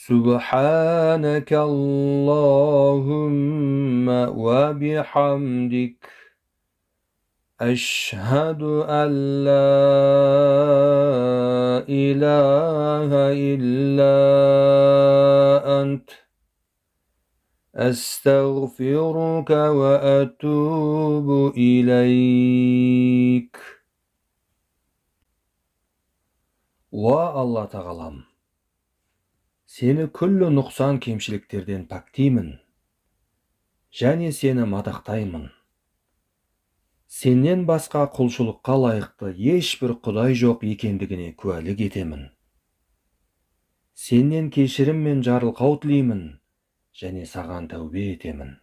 سبحانك اللهم وبحمدك أشهد أن لا إله إلا أنت أستغفرك وأتوب إليك. Allah tağalam, seni күллі нұқсан кемшіліктерден пәктеймін, және сені мадақтаймын. Сеннен басқа құлшылыққа лайықты ешбір құдай жоқ екендігіне куәлік етемін. Сеннен кешірім мен жарылқау тілеймін, және саған тәубе етемін.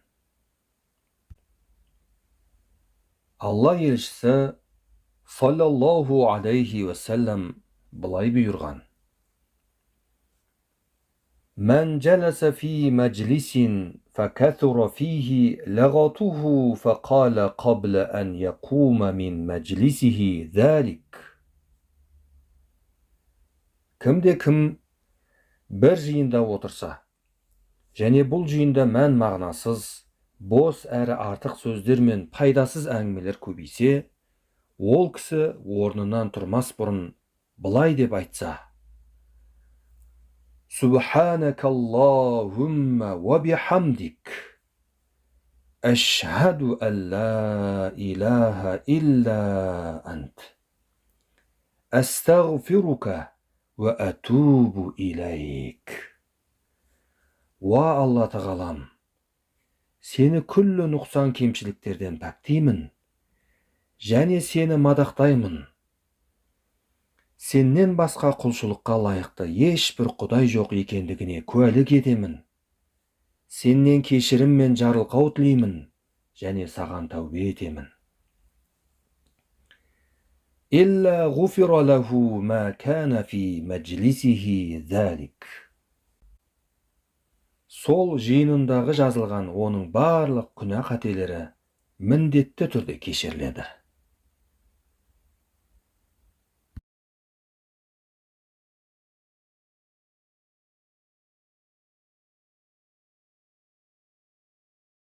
Алла елшісі саллаллаху алейхи вассалам былай бұйырған: من جلس في مجلس فكثر فيه لغطه فقال قبل أن يقوم من مجلسه ذلك. Кімде-кім бір жиында отырса, және бұл жиында мән мағынасыз, бос әрі артық сөздер мен пайдасыз әңгімелер көбейсе, ол кісі орнынан тұрмас бұрын былай деп айтса: سبحانك اللهم وبحمدك أشهد أن لا إله إلا أنت أستغفرك وأتوب إليك. Алла тағалам, сені күллі нұқсан кемшіліктерден пәктеймін, және сені мадақтаймын. Сеннен басқа құлшылыққа лайықты ешбір құдай жоқ екендігіне куәлік етемін. Сеннен кешірім мен жарылқау тілеймін, және саған тәубе етемін. إلا غفر له ما كان في مجلسه ذلك. Сол жиынындағы жазылған оның барлық күнә қателері міндетті түрде кешіріледі.